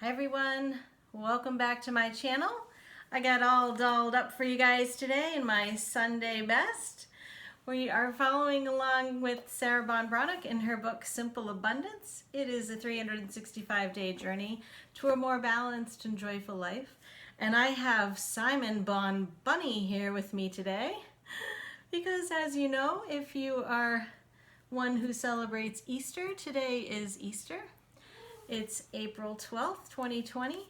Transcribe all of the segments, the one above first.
Hi everyone, welcome back to my channel. I got all dolled up for you guys today in my Sunday best. We are following along with Sarah Breathnach in her book Simple Abundance. It is a 365-day journey to a more balanced and joyful life. And I have Simon Bon Bunny here with me today because, as you know, if you are one who celebrates Easter, today is Easter. It's April 12th, 2020,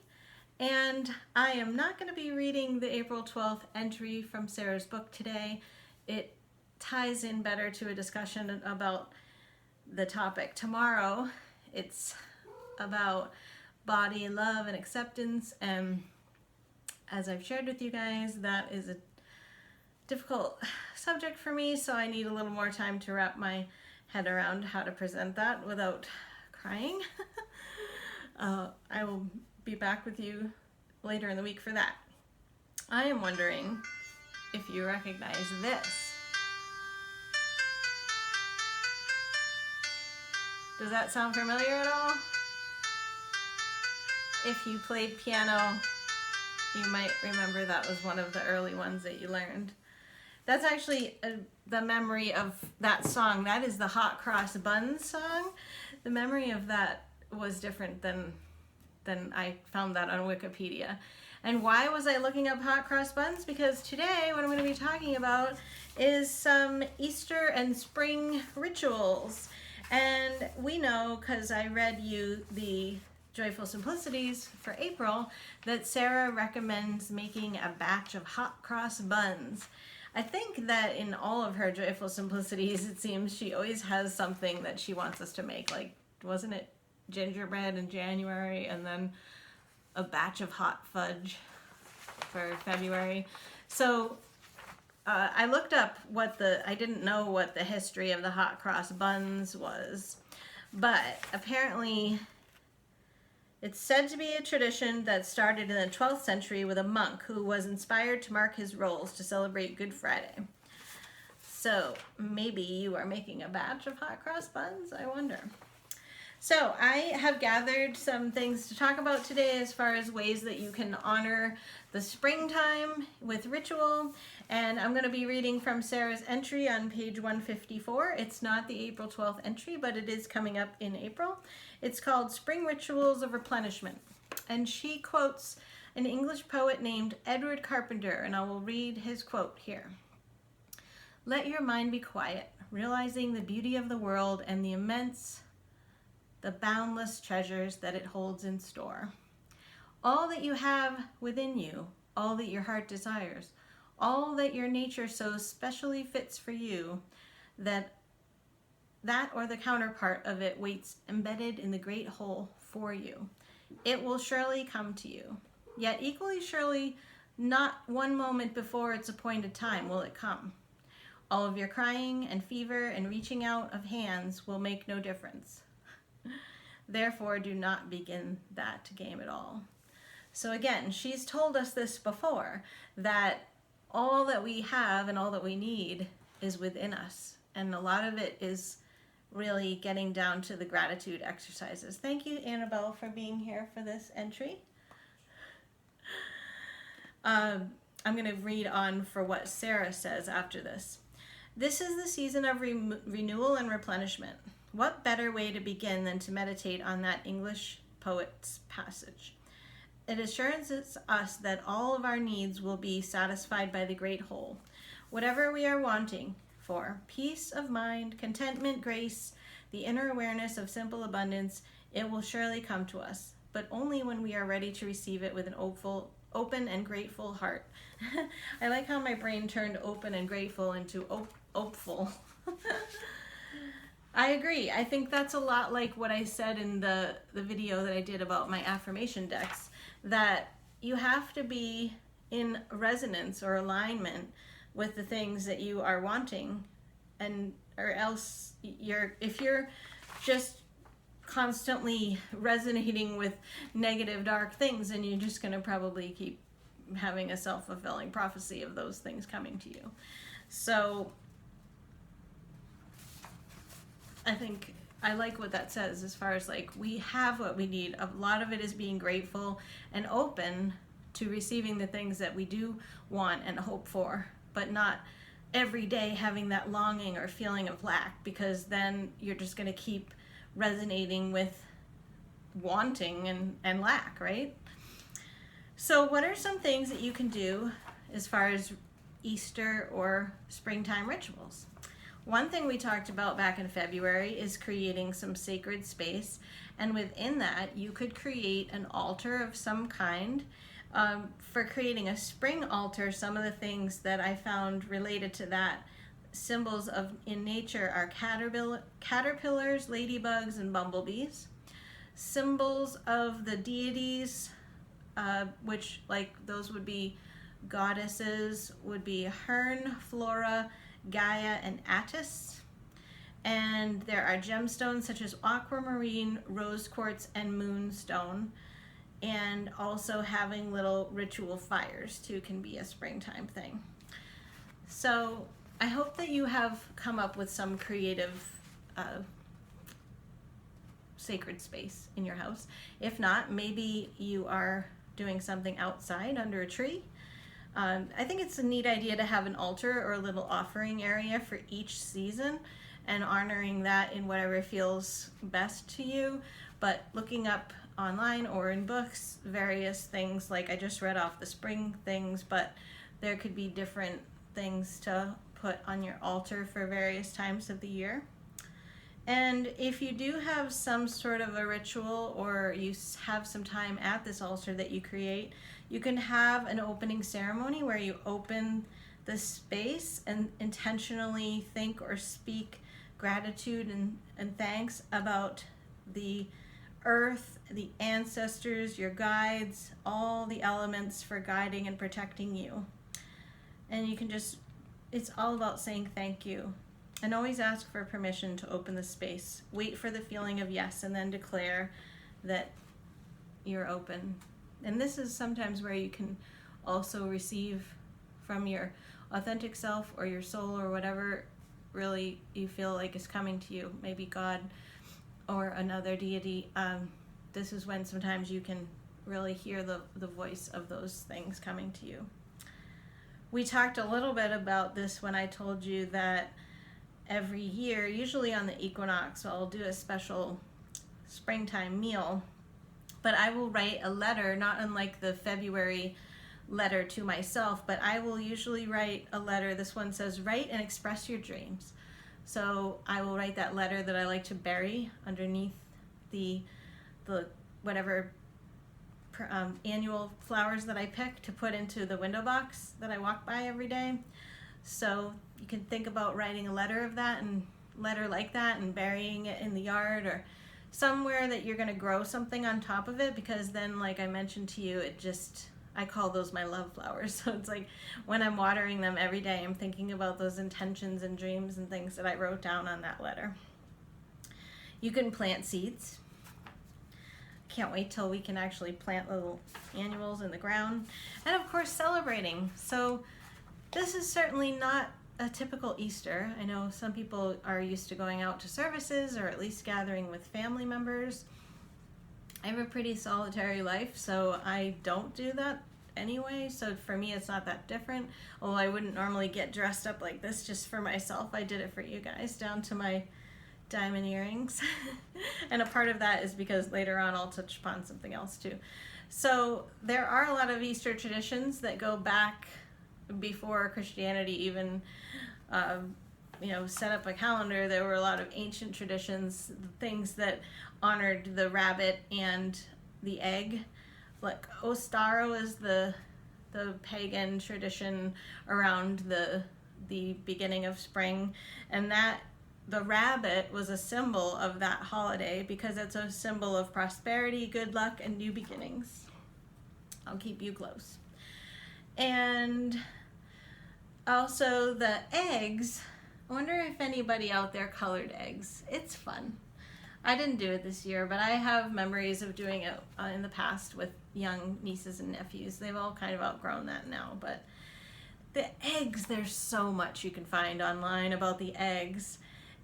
and I am not going to be reading the April 12th entry from Sarah's book today. It ties in better to a discussion about the topic tomorrow. It's about body love and acceptance, and as I've shared with you guys, that is a difficult subject for me, so I need a little more time to wrap my head around how to present that without crying. I will be back with you later in the week for that. I am wondering if you recognize this. Does that sound familiar at all? If you played piano, you might remember that was one of the early ones that you learned. That's actually the memory of that song. That is the Hot Cross Buns song. The memory of that was different than I found that on Wikipedia. And why was I looking up hot cross buns? Because today what I'm going to be talking about is some Easter and spring rituals. And we know, because I read you the Joyful Simplicities for April, that Sarah recommends making a batch of hot cross buns. I think that in all of her Joyful Simplicities, it seems she always has something that she wants us to make. Like, wasn't it gingerbread in January and then a batch of hot fudge for February? So I looked up I didn't know what the history of the hot cross buns was, but apparently it's said to be a tradition that started in the 12th century with a monk who was inspired to mark his roles to celebrate Good Friday. So maybe you are making a batch of hot cross buns, I wonder. So I have gathered some things to talk about today as far as ways that you can honor the springtime with ritual. And I'm going to be reading from Sarah's entry on page 154. It's not the April 12th entry, but it is coming up in April. It's called Spring Rituals of Replenishment. And she quotes an English poet named Edward Carpenter, and I will read his quote here. "Let your mind be quiet, realizing the beauty of the world and the boundless treasures that it holds in store. All that you have within you, all that your heart desires, all that your nature so specially fits for you, that or the counterpart of it waits embedded in the great whole for you. It will surely come to you. Yet equally surely, not one moment before its appointed time will it come. All of your crying and fever and reaching out of hands will make no difference. Therefore, do not begin that game at all." So again, she's told us this before, that all that we have and all that we need is within us. And a lot of it is really getting down to the gratitude exercises. Thank you, Annabelle, for being here for this entry. I'm going to read on for what Sarah says after this. "This is the season of renewal and replenishment. What better way to begin than to meditate on that English poet's passage? It assures us that all of our needs will be satisfied by the great whole. Whatever we are wanting for, peace of mind, contentment, grace, the inner awareness of simple abundance, it will surely come to us, but only when we are ready to receive it with an open and grateful heart." I like how my brain turned open and grateful into hopeful. I agree. I think that's a lot like what I said in the video that I did about my affirmation decks, that you have to be in resonance or alignment with the things that you are wanting, or else if you're just constantly resonating with negative, dark things, then you're just going to probably keep having a self-fulfilling prophecy of those things coming to you. So I think I like what that says as far as like we have what we need. A lot of it is being grateful and open to receiving the things that we do want and hope for, but not every day having that longing or feeling of lack, because then you're just going to keep resonating with wanting and lack, right? So what are some things that you can do as far as Easter or springtime rituals? One thing we talked about back in February is creating some sacred space, and within that you could create an altar of some kind. For creating a spring altar, some of the things that I found related to that, symbols of in nature are caterpillars, ladybugs, and bumblebees. Symbols of the deities, which like those would be goddesses, would be Hern, Flora, Gaia, and Attis. And there are gemstones such as aquamarine, rose quartz, and moonstone. And also having little ritual fires too can be a springtime thing. So I hope that you have come up with some creative sacred space in your house. If not, maybe you are doing something outside under a tree. I think it's a neat idea to have an altar or a little offering area for each season and honoring that in whatever feels best to you. But looking up online or in books, various things, like I just read off the spring things, but there could be different things to put on your altar for various times of the year. And if you do have some sort of a ritual or you have some time at this altar that you create, you can have an opening ceremony where you open the space and intentionally think or speak gratitude and thanks about the earth, the ancestors, your guides, all the elements for guiding and protecting you. And you can just, it's all about saying thank you. And always ask for permission to open the space. Wait for the feeling of yes, and then declare that you're open. And this is sometimes where you can also receive from your authentic self or your soul or whatever really you feel like is coming to you, maybe God or another deity. This is when sometimes you can really hear the voice of those things coming to you. We talked a little bit about this when I told you that every year, usually on the equinox, I'll do a special springtime meal, but I will write a letter, not unlike the February letter to myself, but I will usually write a letter. This one says, write and express your dreams. So I will write that letter that I like to bury underneath the whatever annual flowers that I pick to put into the window box that I walk by every day. So you can think about writing a letter of that and letter like that and burying it in the yard or somewhere that you're going to grow something on top of it, because then, like I mentioned to you, I call those my love flowers. So it's like when I'm watering them every day, I'm thinking about those intentions and dreams and things that I wrote down on that letter. You can plant seeds. Can't wait till we can actually plant little annuals in the ground. And of course, celebrating. So this is certainly not a typical Easter. I know some people are used to going out to services or at least gathering with family members. I have a pretty solitary life, so I don't do that anyway. So for me, it's not that different. Although I wouldn't normally get dressed up like this just for myself. I did it for you guys, down to my diamond earrings. And a part of that is because later on I'll touch upon something else too. So there are a lot of Easter traditions that go back before Christianity even set up a calendar. There were a lot of ancient traditions, things that honored the rabbit and the egg. Like Ostaro is the pagan tradition around the beginning of spring, and that the rabbit was a symbol of that holiday because it's a symbol of prosperity, good luck, and new beginnings. I'll keep you close. And also the eggs, I wonder if anybody out there colored eggs. It's fun. I didn't do it this year, but I have memories of doing it in the past with young nieces and nephews. They've all kind of outgrown that now, but the eggs, there's so much you can find online about the eggs.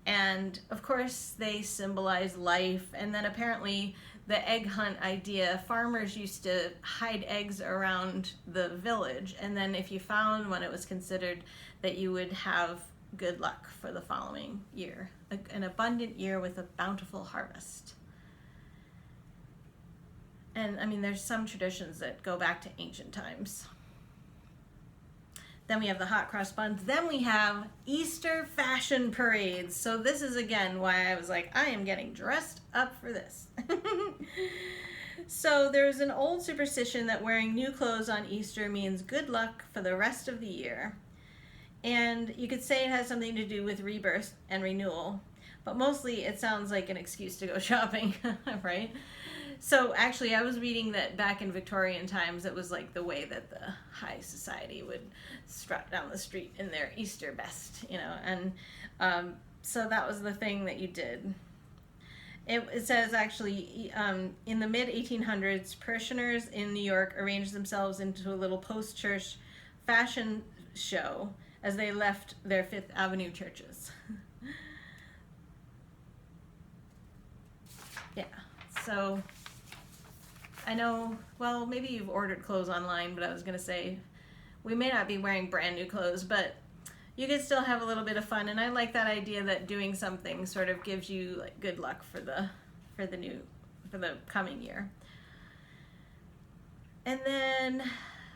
And of course, they symbolize life. And then apparently, the egg hunt idea, farmers used to hide eggs around the village. And then if you found one, it was considered that you would have good luck for the following year, an abundant year with a bountiful harvest. And I mean, there's some traditions that go back to ancient times. Then we have the hot cross buns. Then we have Easter fashion parades. So this is again why I was like, I am getting dressed up for this. So there's an old superstition that wearing new clothes on Easter means good luck for the rest of the year. And you could say it has something to do with rebirth and renewal, but mostly it sounds like an excuse to go shopping, right? So actually, I was reading that back in Victorian times, it was like the way that the high society would strut down the street in their Easter best, you know, and so that was the thing that you did. It says actually, in the mid-1800s, parishioners in New York arranged themselves into a little post-church fashion show as they left their Fifth Avenue churches. Yeah, so I know, well, maybe you've ordered clothes online, but I was going to say, we may not be wearing brand new clothes, but you can still have a little bit of fun. And I like that idea that doing something sort of gives you like good luck for the coming year. And then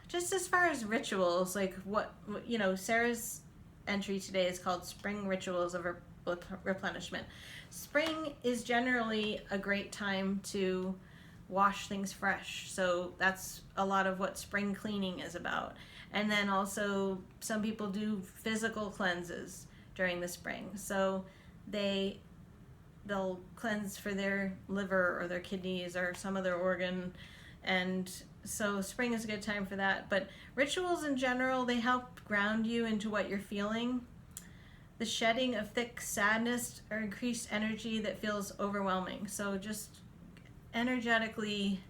just as far as rituals, like what you know, Sarah's entry today is called Spring Rituals of Replenishment. Spring is generally a great time to wash things fresh. So that's a lot of what spring cleaning is about. And then also some people do physical cleanses during the spring. So they'll cleanse for their liver or their kidneys or some other organ. And so spring is a good time for that. But rituals in general, they help ground you into what you're feeling. The shedding of thick sadness or increased energy that feels overwhelming. So just energetically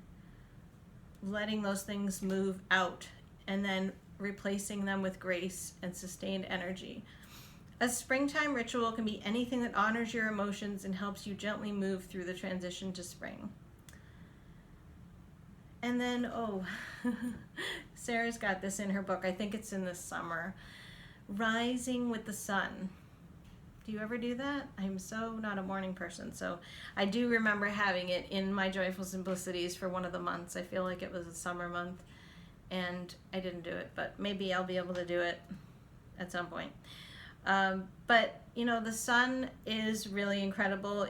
letting those things move out and then replacing them with grace and sustained energy. A springtime ritual can be anything that honors your emotions and helps you gently move through the transition to spring. And then, Sarah's got this in her book. I think it's in the summer. Rising with the sun. Do you ever do that? I'm so not a morning person. So I do remember having it in my Joyful Simplicities for one of the months. I feel like it was a summer month and I didn't do it, but maybe I'll be able to do it at some point. But you know, the sun is really incredible.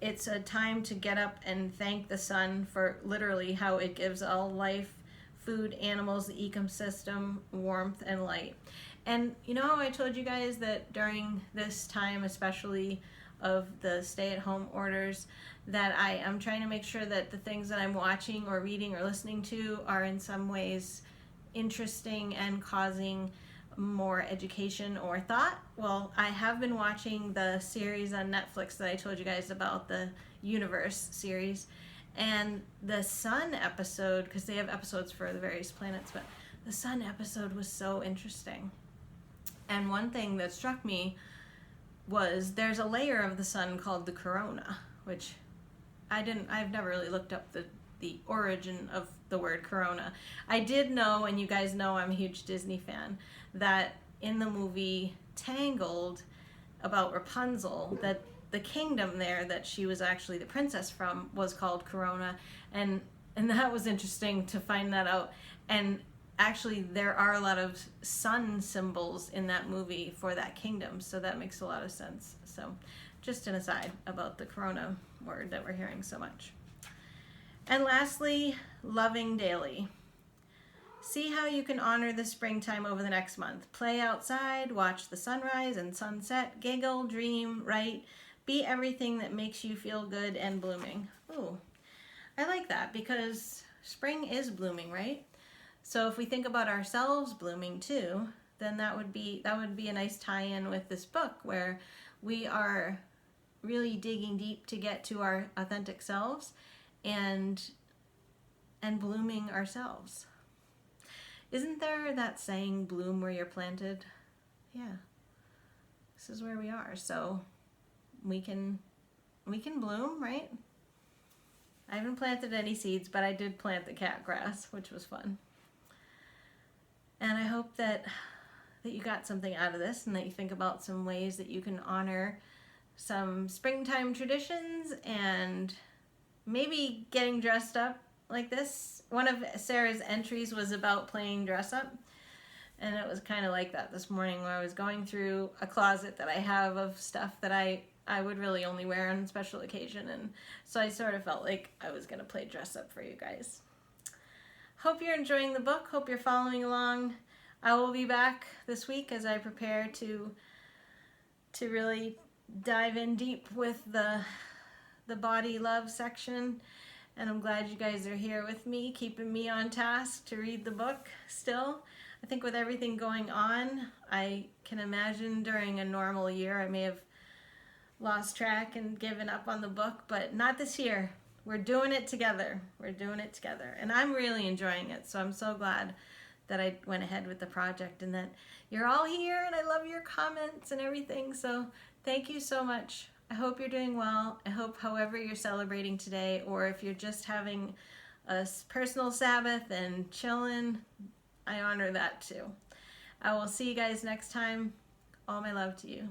It's a time to get up and thank the sun for literally how it gives all life, food, animals, the ecosystem, warmth, and light. And you know, I told you guys that during this time, especially of the stay-at-home orders, that I am trying to make sure that the things that I'm watching or reading or listening to are in some ways interesting and causing more education or thought. Well, I have been watching the series on Netflix that I told you guys about, the Universe series, and the sun episode, because they have episodes for the various planets, but the sun episode was so interesting. And one thing that struck me was there's a layer of the sun called the corona, which I've never really looked up the origin of the word corona. I did know, and you guys know I'm a huge Disney fan, that in the movie Tangled about Rapunzel, that the kingdom there that she was actually the princess from was called Corona, and that was interesting to find that out. And actually there are a lot of sun symbols in that movie for that kingdom, so that makes a lot of sense. So just an aside about the corona word that we're hearing so much. And lastly, loving daily. See how you can honor the springtime over the next month. Play outside, watch the sunrise and sunset, giggle, dream, write, be everything that makes you feel good and blooming. Ooh, I like that because spring is blooming, right? So if we think about ourselves blooming too, then that would be a nice tie-in with this book where we are really digging deep to get to our authentic selves and blooming ourselves. Isn't there that saying, bloom where you're planted? Yeah. this is where we are. So we can bloom, right? I haven't planted any seeds, but I did plant the cat grass, which was fun. And I hope that you got something out of this and that you think about some ways that you can honor some springtime traditions and maybe getting dressed up like this. One of Sarah's entries was about playing dress up. And it was kind of like that this morning where I was going through a closet that I have of stuff that I would really only wear on special occasion. And so I sort of felt like I was going to play dress up for you guys. Hope you're enjoying the book. Hope you're following along. I will be back this week as I prepare to really dive in deep with the body love section. And I'm glad you guys are here with me, keeping me on task to read the book still. I think with everything going on, I can imagine during a normal year I may have lost track and given up on the book, but not this year. We're doing it together. We're doing it together. And I'm really enjoying it, so I'm so glad that I went ahead with the project and that you're all here, and I love your comments and everything. So thank you so much. I hope you're doing well. I hope however you're celebrating today, or if you're just having a personal Sabbath and chilling, I honor that too. I will see you guys next time. All my love to you.